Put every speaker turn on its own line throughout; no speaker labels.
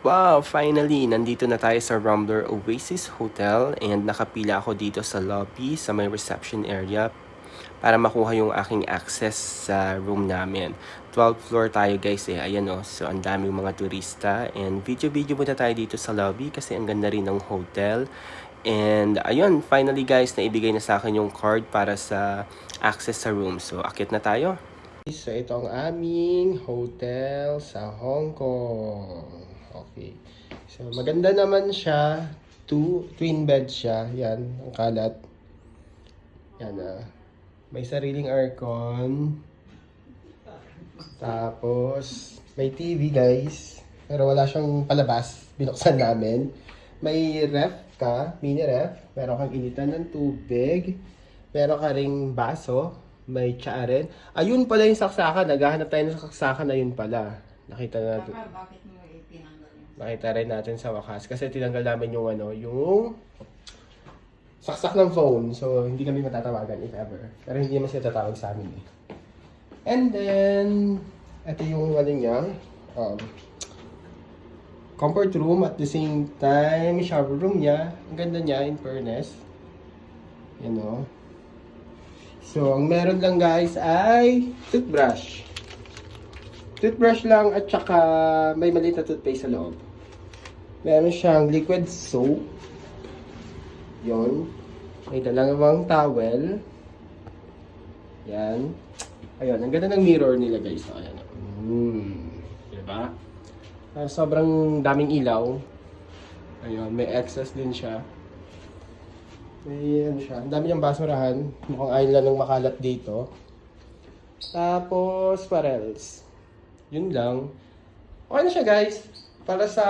Wow! Finally, nandito na tayo sa Rambler Oasis Hotel and nakapila ako dito sa lobby sa may reception area para makuha yung aking access sa room namin. 12th floor tayo guys eh, ayan o. So, ang daming mga turista and video-video muna tayo dito sa lobby kasi ang ganda rin ng hotel. And ayun, finally guys, naibigay na sa akin yung card para sa access sa room. So, akit na tayo. So, ito ang aming hotel sa Hong Kong. Okay. So, maganda naman siya. Twin bed siya. Yan, ang kalat. Yan may sariling aircon. Tapos, may TV guys. Pero wala siyang palabas. Binuksan namin. May ref ka, mini ref. Meron kang initan ng tubig. Meron ka ring baso. May tsaa rin. Ayun pala yung saksakan. Naghahanap tayo ng saksakan na yun pala. Nakita natin.
Bakit mo itinanggal yun?
Nakita rin natin sa wakas. Kasi tinanggal namin yung yung saksak ng phone. So, hindi kami matatawagan if ever. Pero hindi naman sila tatawag sa amin eh. And then, ito yung niya. Comfort room at the same time, shower room niya. Ang ganda niya in fairness. Yan o. So, ang meron lang guys ay toothbrush. Toothbrush lang at saka may maliit na toothpaste sa loob. Meron siyang liquid soap. Yon. May dalawang towel. Yan. Ayun, ang ganda ng mirror nila guys. Ayan. Diba? Sobrang daming ilaw. Ayun, may excess din siya. May ano siya. Ang dami niyang basurahan. Mukhang ayaw lang ng makalat dito. Tapos, what else? Yun lang. Okay na siya guys. Para sa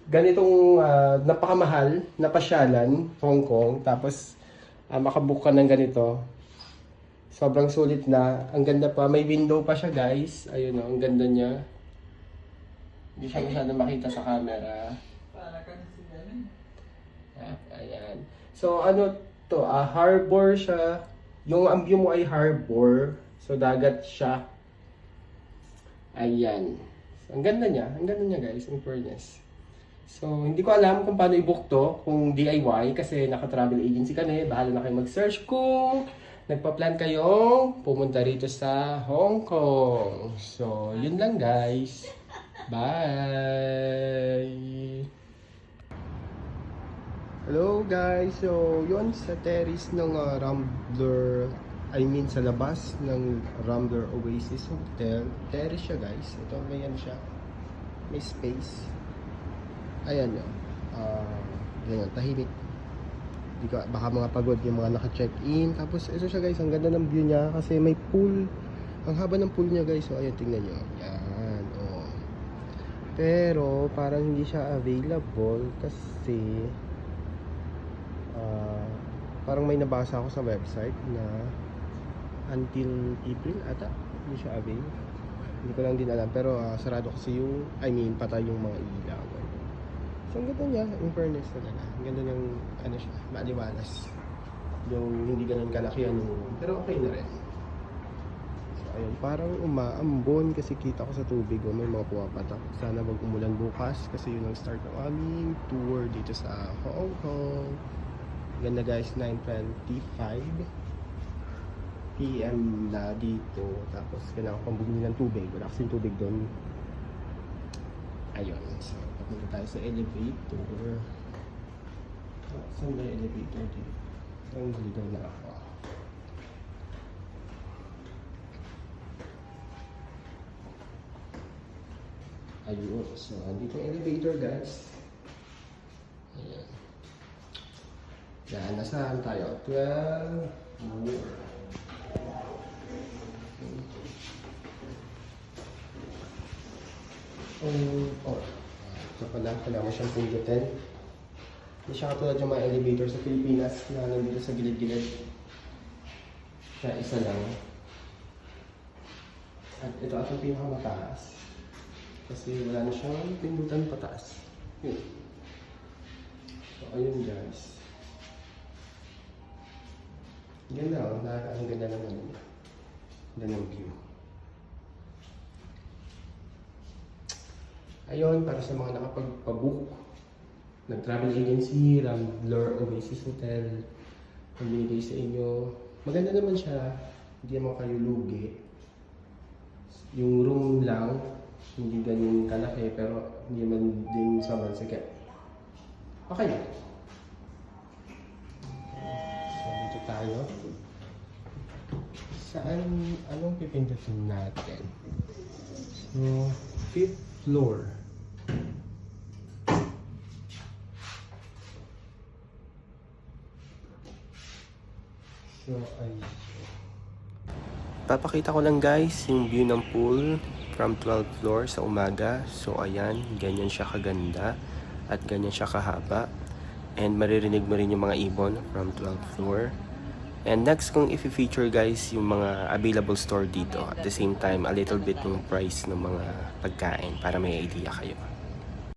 ganitong napakamahal na pasyalan, Hong Kong. Tapos, makabook ka ng ganito. Sobrang sulit na. Ang ganda pa. May window pa siya guys. Ayun o, ang ganda niya. Hindi siya masyadong makita sa camera.
Para ka na sila.
Ayan. So, ano to? Harbor siya. Yung ang view mo ay harbor. So, dagat siya. Ayan. So, ang ganda niya. Ang ganda niya guys, in fairness. So, hindi ko alam kung paano i-book to. Kung DIY. Kasi naka-travel agency ka na eh. Bahala na kayo mag-search kung nagpa-plan kayong pumunta rito sa Hong Kong. So, yun lang guys. Bye! Hello guys! So, yun sa terrace ng Rambler, sa labas ng Rambler Oasis Hotel. Terrace siya guys. Ito, may yan siya. May space. Ayan yun. Ganyan, tahimik. Baka mga pagod yung mga naka-check-in. Tapos, ito siya guys, ang ganda ng view niya kasi may pool. Ang haba ng pool niya guys. So, ayan, tingnan nyo. Yan, oh. Pero, parang hindi siya available kasi parang may nabasa ako sa website na until April ata hindi siya available. Hindi ko lang din alam pero sarado kasi yung patay yung mga ilaw. So ang ganda niya, in fairness talaga. Ang ganda ng ano siya, maliwalas. Yung hindi ganun kalaki pero okay na rin. So ayun, parang umaambon kasi kita ko sa tubig may mga pumapatak. Sana wag umulan bukas kasi yun ang start ng aming tour dito sa Hong Kong. Ganda guys, 9:25 PM na dito. Tapos kailangan pang bumili ng tubig. Wala kasing tubig doon. Ayun. So, papunta tayo sa elevator. Saan ba yung elevator dito? Ang dito na ako. Ayun. So, dito yung elevator guys. Ayan. Yan, nasaan tayo? 12 more. Ito pala, kailangan mo siyang pindutin. Hindi siya katulad yung mga elevator sa Pilipinas na nandito sa gilid-gilid. Kaya isa lang. At ito at yung pinakamataas. Kasi wala na siyang pindutan pataas. Yun. So, ayun guys. Ganda oh, ang ganda naman. Ganda ng view. Ayun, para sa mga nakapagpabook ng travel agency, Rambler Oasis Hotel, ang binigay sa inyo. Maganda naman siya, hindi naman kayo lugi. Yung room lang, hindi ganun kalaki, pero hindi naman din sobrang sikip. Okay. So, dito tayo. Saan, anong pipindutin natin? So, 5th floor. So, ayun. Papakita ko lang guys yung view ng pool from 12th floor sa umaga. So ayan, ganyan siya kaganda at ganyan siya kahaba. And maririnig mo rin yung mga ibon from 12th floor. And next kong i-feature guys yung mga available store dito. At the same time, a little bit ng price ng mga pagkain para may idea kayo.